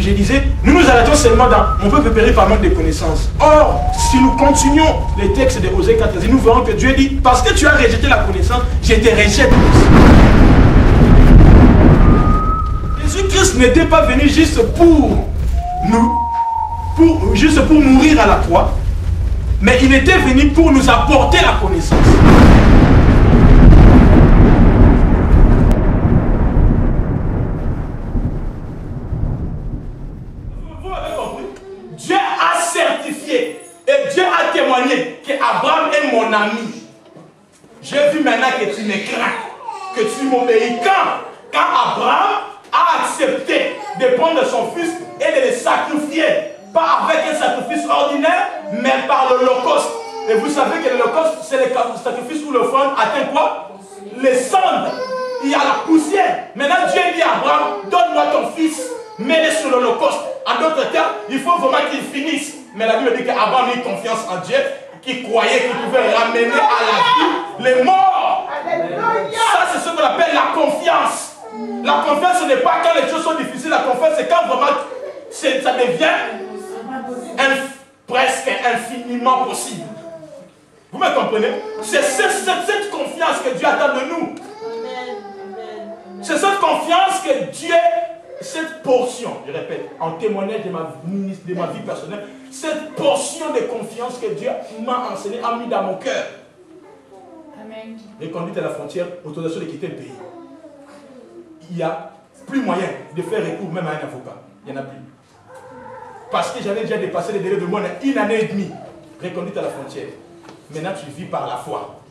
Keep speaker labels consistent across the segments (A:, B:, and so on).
A: je disais, nous arrêtons seulement dans on peut périr par manque de connaissances. Or, si nous continuons les textes de Osée 14, nous verrons que Dieu dit, parce que tu as rejeté la connaissance, je te rejette aussi. Jésus-Christ n'était pas venu juste pour juste pour mourir à la croix, mais il était venu pour nous apporter la connaissance. Vous avez compris? Dieu a certifié et Dieu a témoigné qu'Abraham est mon ami. J'ai vu maintenant que tu me crains, que tu m'obéis. Quand Abraham a accepté de prendre son fils et de le sacrifier, pas avec un sacrifice ordinaire, mais par l'Holocauste. Et vous savez que l'Holocauste, c'est le sacrifice où l'offrande atteint quoi? Les cendres. Il y a la poussière. Maintenant, Dieu dit à Abraham, donne-moi ton fils, mets-le sur l'Holocauste. En d'autres termes, il faut vraiment qu'il finisse. Mais la Bible dit qu'Abraham a eu confiance en Dieu, qui croyait qu'il pouvait ramener à la vie les morts. Ça, c'est ce qu'on appelle la confiance. La confiance, ce n'est pas quand les choses sont difficiles. La confiance, c'est quand vraiment ça devient presque infiniment possible. Vous me comprenez? C'est cette confiance que Dieu attend de nous. C'est cette confiance que Dieu, cette portion, je répète, en témoignage de ma vie personnelle, cette portion de confiance que Dieu m'a enseigné, a mis dans mon cœur. Amen. Reconduite à la frontière, autorisation de quitter le pays. Il n'y a plus moyen de faire recours même à un avocat. Il n'y en a plus. Parce que j'avais déjà dépassé les délais de moins d'une année et demie. Reconduite à la frontière. Maintenant, tu vis par la foi.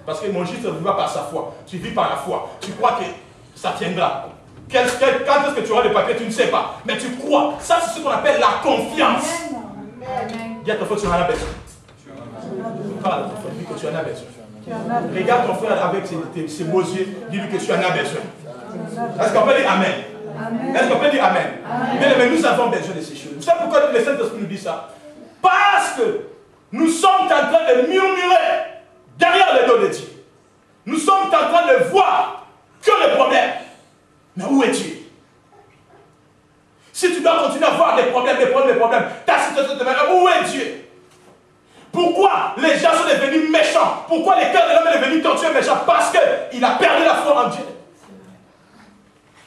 A: Parce que mon juste ne vit pas par sa foi. Tu vis par la foi. Tu crois que ça tiendra. Quand est-ce que tu auras des papiers, tu ne sais pas. Mais tu crois. Ça, c'est ce qu'on appelle la confiance. Dis à ton frère que tu en as besoin. Parle à ton frère, dis que tu en as besoin. Regarde ton frère avec ses beaux yeux. Dis-lui que tu en as besoin. Est-ce qu'on peut dire Amen? Est-ce qu'on peut dire Amen? Mais nous avons besoin de ces choses. Vous savez pourquoi le Saint-Esprit nous dit ça? Parce que nous sommes en train de murmurer derrière le dos de Dieu. Nous sommes en train de voir que le problème. Mais où est Dieu? Si tu dois continuer à voir des problèmes, ta situation te mène, où est Dieu? Pourquoi les gens sont devenus méchants? Pourquoi le cœur de l'homme est devenu tortueux et méchant? Parce qu'il a perdu la foi en Dieu.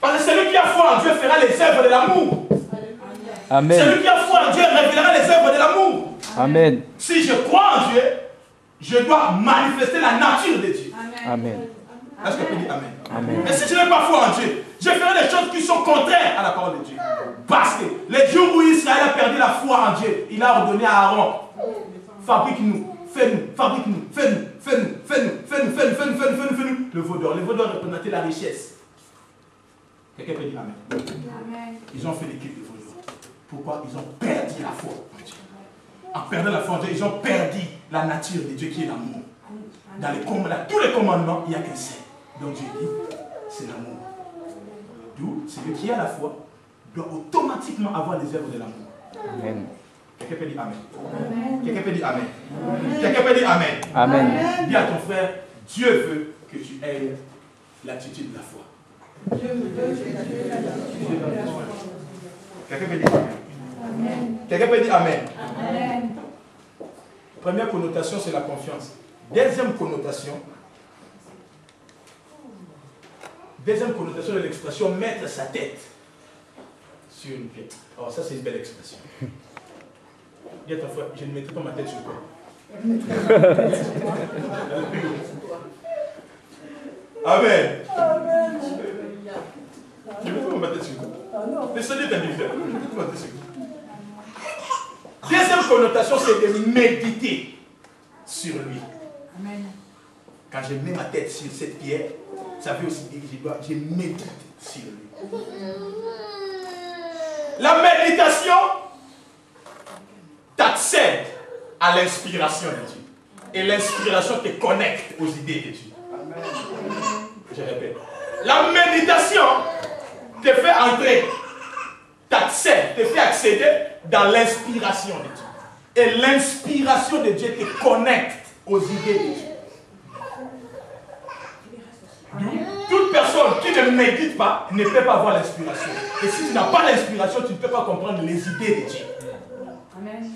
A: Parce que celui qui a foi en Dieu fera les œuvres de l'amour. Amen. Celui qui a foi en Dieu révélera les œuvres de l'amour. Amen. Si je crois en Dieu, je dois manifester la nature de Dieu. Amen. Est-ce que tu dis Amen? Amen? Mais si je n'ai pas foi en Dieu, je ferai des choses qui sont contraires à la parole de Dieu. Parce que les jours où Israël a perdu la foi en Dieu, il a ordonné à Aaron, fabrique-nous, fais-nous, fabrique-nous, fais-nous, le veau d'or. Le veau d'or représentait la richesse. Quelqu'un peut dire Amen. Amen. Ils ont fait l'équipe de veau d'or. Pourquoi? Ils ont perdu la foi en Dieu. En perdant la foi en Dieu, ils ont perdu la nature de Dieu qui est l'amour. Dans tous les commandements, il n'y a qu'un seul. Donc Dieu dit, c'est l'amour. D'où celui qui a la foi doit automatiquement avoir les œuvres de l'amour. Amen. Quelqu'un peut dire Amen. Amen. Quelqu'un peut dire Amen. Amen. Quelqu'un peut dire Amen. Amen. Dis à ton frère, Dieu veut que tu aies l'attitude de la foi. Quelqu'un peut dire Amen. Amen. Quelqu'un peut dire Amen. Amen. Première connotation, c'est la confiance. Deuxième connotation de l'expression mettre sa tête sur une pierre. Oh, ça c'est une belle expression. Dis à ton frère, je ne mettrai pas ma tête sur quoi. Amen. Amen. Je ne mettrai pas ma tête sur quoi. Le Seigneur est individuel. Je ne mettrai pas ma tête sur quoi. Deuxième connotation, c'est de méditer sur lui. Amen. Quand je mets ma tête sur cette pierre, ça veut aussi dire que je médite sur lui. La méditation t'accède à l'inspiration de Dieu. Et l'inspiration te connecte aux idées de Dieu. Amen. Je répète. La méditation te fait entrer, t'accède, te fait accéder dans l'inspiration de Dieu. Et l'inspiration de Dieu te connecte aux idées de Dieu. Toute personne qui ne médite pas ne peut pas avoir l'inspiration. Et si tu n'as pas l'inspiration, tu ne peux pas comprendre les idées de Dieu.
B: Amen.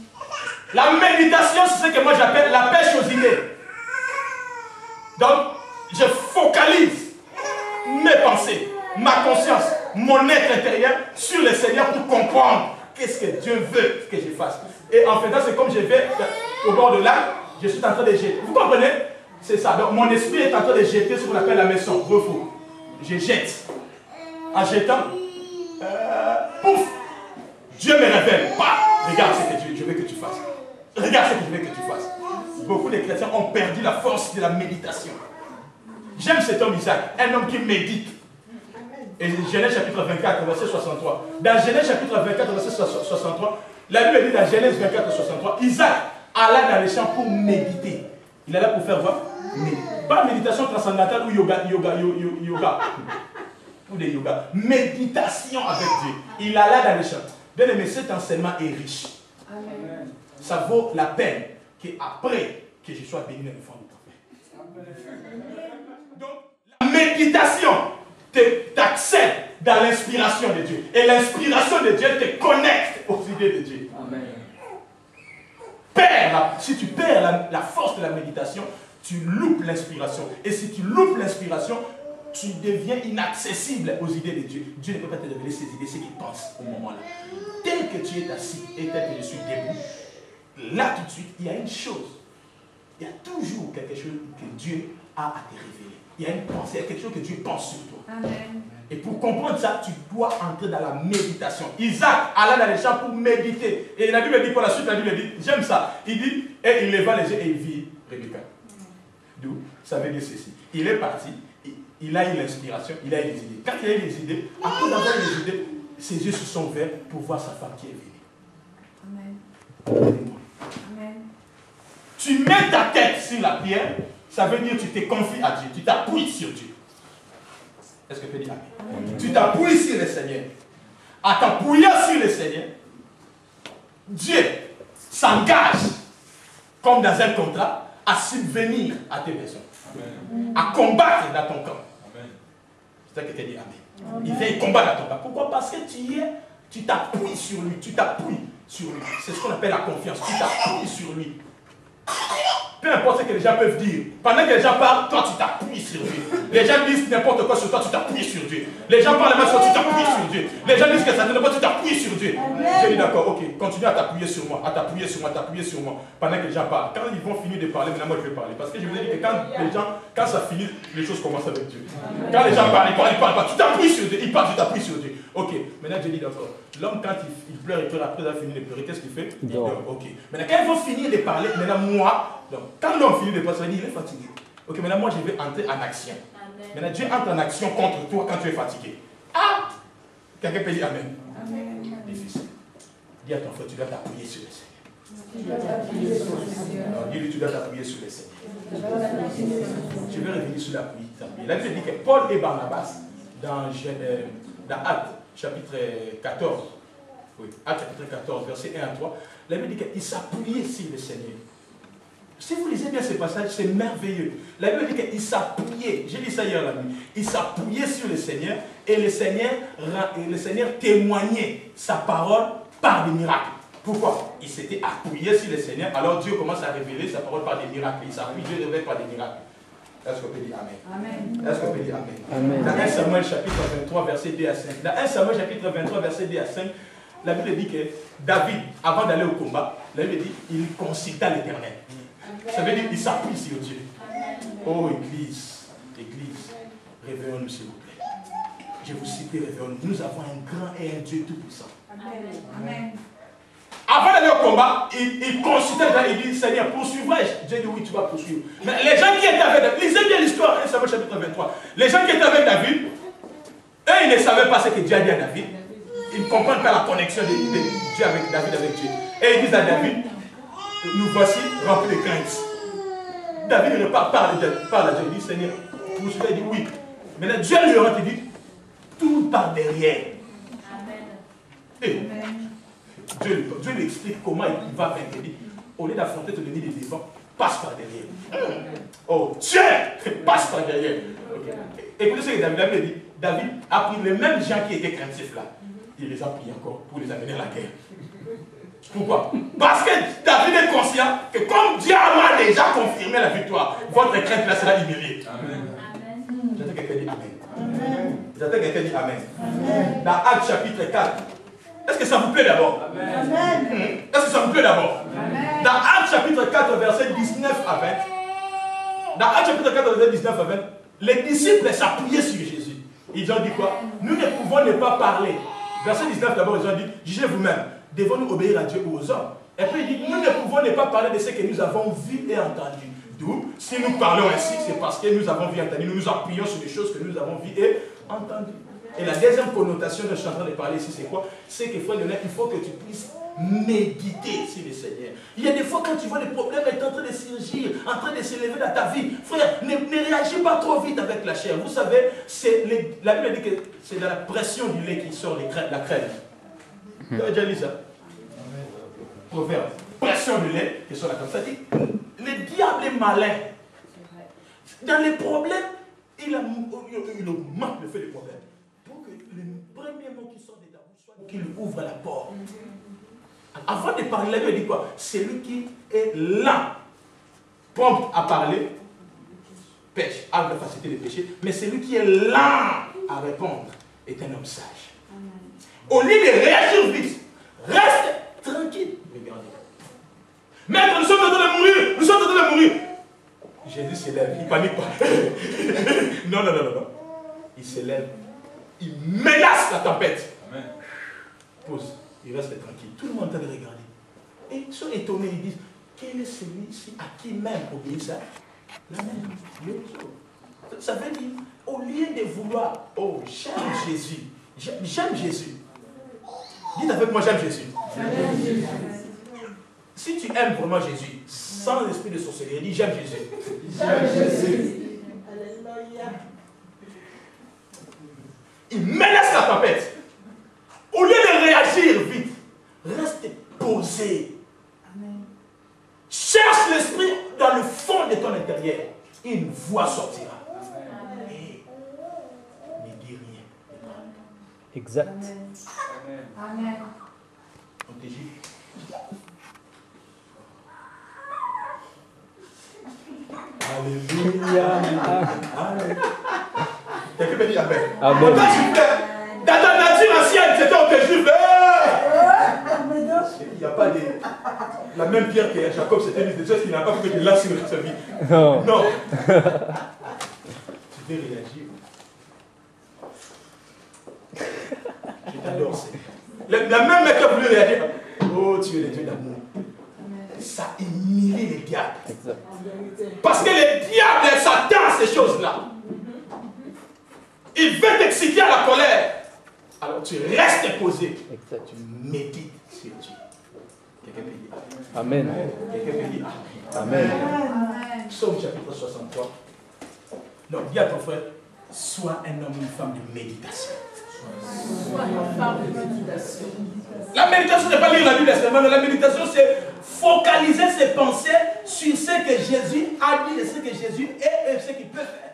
A: La méditation, c'est ce que moi j'appelle la pêche aux idées. Donc, je focalise mes pensées, ma conscience, mon être intérieur sur le Seigneur pour comprendre qu'est-ce que Dieu veut que je fasse. Et en fait, c'est comme je vais au bord de lac, je suis en train de jeter. Vous comprenez? C'est ça. Donc, mon esprit est en train de jeter ce qu'on appelle la maison. Refou. Je jette. En jetant, pouf, Dieu me révèle. Bah, regarde ce que je veux que tu fasses. Regarde ce que je veux que tu fasses. Beaucoup de chrétiens ont perdu la force de la méditation. J'aime cet homme Isaac, un homme qui médite. Et Genèse chapitre 24, verset 63. Dans Genèse chapitre 24, verset 63, la Bible dit dans Genèse 24, 63, Isaac alla dans les champs pour méditer. Il est là pour faire quoi? Pas méditation transcendantale ou yoga. Ou des yoga. Méditation avec Dieu. Il alla dans les champs. Bien aimé, cet enseignement est riche. Amen. Ça vaut la peine qu'après que je sois béni dans le fond du café. Donc, la méditation t'accède dans l'inspiration de Dieu. Et l'inspiration de Dieu te connecte aux idées de Dieu. Amen. Si tu perds la force de la méditation, tu loupes l'inspiration. Et si tu loupes l'inspiration, tu deviens inaccessible aux idées de Dieu. Dieu ne peut pas te révéler ses idées, ce qu'il pense au moment-là. Tel que tu es assis et tel que je suis debout, là tout de suite, il y a une chose. Il y a toujours quelque chose que Dieu a à te révéler. Il y a une pensée, il y a quelque chose que Dieu pense sur toi. Amen. Et pour comprendre ça, tu dois entrer dans la méditation. Isaac alla dans les champs pour méditer. Et la Bible dit, pour la suite, la Bible dit, j'aime ça. Il dit, et il leva les yeux et il vit Rebecca. D'où ça veut dire ceci. Il est parti, il a eu l'inspiration, il a eu les idées. Quand il a eu les idées, après d'avoir eu les idées, ses yeux se sont ouverts pour voir sa femme qui est venue. Amen. Amen. Tu mets ta tête sur la pierre, ça veut dire que tu te confies à Dieu, tu t'appuies sur Dieu. Est-ce que tu peux dire Amen? Amen. Tu t'appuies sur le Seigneur. À t'appuyer sur le Seigneur, Dieu s'engage, comme dans un contrat, à subvenir à tes besoins. Amen. À combattre dans ton camp. C'est ça que tu dis Amen. Amen. Il vient combattre dans ton camp. Pourquoi? Parce que tu t'appuies sur lui. Tu t'appuies sur lui. C'est ce qu'on appelle la confiance. Tu t'appuies sur lui. Peu importe ce que les gens peuvent dire. Pendant que les gens parlent, toi tu t'appuies sur Dieu. Les gens disent n'importe quoi sur toi, tu t'appuies sur Dieu. Les gens parlent mal sur toi, tu t'appuies sur Dieu. Les gens disent que ça ne pas, tu t'appuies sur Dieu. J'ai dit d'accord, ok, continue à t'appuyer sur moi, à t'appuyer sur moi, à t'appuyer sur moi. Pendant que les gens parlent. Quand ils vont finir de parler, maintenant moi je vais parler. Parce que je vous ai dit que quand ça finit, les choses commencent avec Dieu. Quand les gens parlent, ils parlent pas. Tu t'appuies sur Dieu, ils parlent, tu t'appuies sur Dieu. Ok, maintenant je dis d'accord. L'homme quand il pleure et pleure, après il a fini de pleurer, qu'est-ce qu'il fait? Il dort. Ok. Maintenant quand ils vont finir de parler, maintenant moi, donc, quand l'homme finit de passer, il est fatigué. Ok, maintenant moi je vais entrer en action. Amen. Maintenant Dieu entre en action contre toi quand tu es fatigué. Ah! Quelqu'un peut dire Amen. Amen. Difficile. Dis à ton frère, tu dois t'appuyer sur le Seigneur. Tu dois t'appuyer sur le Seigneur. Dis-lui, tu dois t'appuyer sur le Seigneur. Je vais revenir sur l'appui. La Bible dit que Paul et Barnabas, dans Actes chapitre 14, oui, Actes chapitre 14, verset 1 à 3, la Bible dit qu'ils s'appuyaient sur le Seigneur. Si vous lisez bien ce passage, c'est merveilleux. La Bible dit qu'il s'appuyait, j'ai dit ça hier la nuit, il s'appuyait sur le Seigneur et le Seigneur témoignait sa parole par des miracles. Pourquoi? Il s'était appuyé sur le Seigneur, alors Dieu commence à révéler sa parole par des miracles. Il s'appuie, Dieu révèle par des miracles. Est-ce qu'on peut dire Amen? Amen. Est-ce qu'on peut dire Amen? Amen. Dans 1 Samuel chapitre 23, verset 2 à 5. Dans 1 Samuel chapitre 23, verset 2 à 5, la Bible dit que David, avant d'aller au combat, la Bible dit qu'il consulta l'Éternel. Ça veut dire qu'il s'appuie sur Dieu. Oh Église, réveillons-nous s'il vous plaît. Je vous cite, réveillons-nous. Nous avons un grand et un Dieu tout-puissant. Amen. Avant d'aller au combat, il consultait, il dit Seigneur, poursuivrai-je? Dieu dit oui, tu vas poursuivre. Mais les gens qui étaient avec David, lisez bien l'histoire, 1 Samuel chapitre 23. Les gens qui étaient avec David, eux, ils ne savaient pas ce que Dieu a dit à David. Ils ne comprennent pas la connexion de Dieu avec David, avec Dieu. Et ils disent à David, nous voici remplis de crainte. David repart par à Dieu, il dit Seigneur, poursuivrai, il dit oui. Maintenant Dieu lui aurait dit, tout par derrière. Amen. Et Dieu lui explique comment il va vaincre. Au lieu d'affronter ton ennemi de devant, passe par derrière. Oh, Dieu passe par derrière. Okay. Écoutez ce que David dit. David a pris les mêmes gens qui étaient craintifs là. Il les a pris encore pour les amener à la guerre. Pourquoi? Parce que David est conscient que comme Dieu a déjà confirmé la victoire, votre crainte là sera humiliée. Amen. J'entends quelqu'un dire Amen. J'entends quelqu'un dire Amen. Amen. Dans Actes chapitre 4, est-ce que ça vous plaît d'abord? Amen. Est-ce que ça vous plaît d'abord? Dans Actes chapitre 4, verset 19 à 20, dans Actes chapitre 4, verset 19 à 20, les disciples s'appuyaient sur Jésus. Ils ont dit quoi? Nous ne pouvons ne pas parler. Verset 19 d'abord, ils ont dit, jugez vous-même. Devons-nous obéir à Dieu ou aux hommes? Et puis il dit, nous ne pouvons ne pas parler de ce que nous avons vu et entendu. D'où, si nous parlons ainsi, c'est parce que nous avons vu et entendu, nous nous appuyons sur des choses que nous avons vues et entendues. Et la deuxième connotation de ce que je suis en train de parler ici, c'est quoi? C'est qu'il faut que tu puisses méditer sur le Seigneur. Il y a des fois quand tu vois des problèmes être en train de surgir, en train de s'élever dans ta vie, frère, ne réagis pas trop vite avec la chair. Vous savez, la Bible dit que c'est dans la pression du lait qui sort la crème. Vous avez déjà lu ça? Proverbe. Pression du lait qui sort la crème. Ça dit, le diable est malin. Dans les problèmes, il augmente le fait des problèmes. Pour que le premier mot qui sort de ta bouche soit qu'il ouvre la porte. Avant de parler, la Bible dit quoi? Celui qui est lent, prompt à parler, pêche, a la facilité de pécher, mais celui qui est lent à répondre est un homme sage. Au lieu de réagir vite, reste tranquille. Regardez. Maître, nous sommes en train de mourir, nous sommes en train de mourir. Jésus s'élève, il ne panique pas. Non. Il s'élève, il menace la tempête. Amen. Pause. Il reste tranquille. Tout le monde est en train de regarder. Et ils sont étonnés, ils disent, quel est celui-ci à qui même obéit ça? La même. Ça veut dire, au lieu de vouloir, oh, j'aime Jésus. J'aime Jésus. Dites avec moi, j'aime Jésus. Si tu aimes vraiment Jésus, sans l'esprit de sorcellerie, dis j'aime Jésus. J'aime Jésus. Alléluia. Il menace la tempête. Au lieu de réagir vite, reste posé. Amen. Cherche l'esprit dans le fond de ton intérieur. Une voix sortira. Amen. Et ne dis rien.
B: Exact.
C: Amen. Amen.
A: On te dit. Alléluia. Amen. Quelqu'un me dit Amen.
B: Amen.
A: Dans ta nature ancienne, c'était au juif. Il n'y a pas de. La même pierre que Jacob s'était mise des choses qui n'a pas fait de là sur sa vie. Non. Non. Tu veux réagir. Je t'adore, Seigneur. La même mec qui a voulu réagir. Oh, tu es le Dieu d'amour. Ça humilie les diables. Exact. Parce que les diables s'attendent à ces choses-là. Il veut t'exciter à la colère. Alors tu restes posé. Exact. Tu médites sur Dieu. Quelqu'un peut dire Amen. Quelqu'un peut dire Amen. Amen. Psaume chapitre 63. Donc dis à ton frère, sois un homme ou une femme de méditation. Sois une femme de méditation. La méditation n'est pas lire la Bible seulement, la méditation c'est focaliser ses pensées sur ce que Jésus a dit, et ce que Jésus est et ce qu'il peut faire.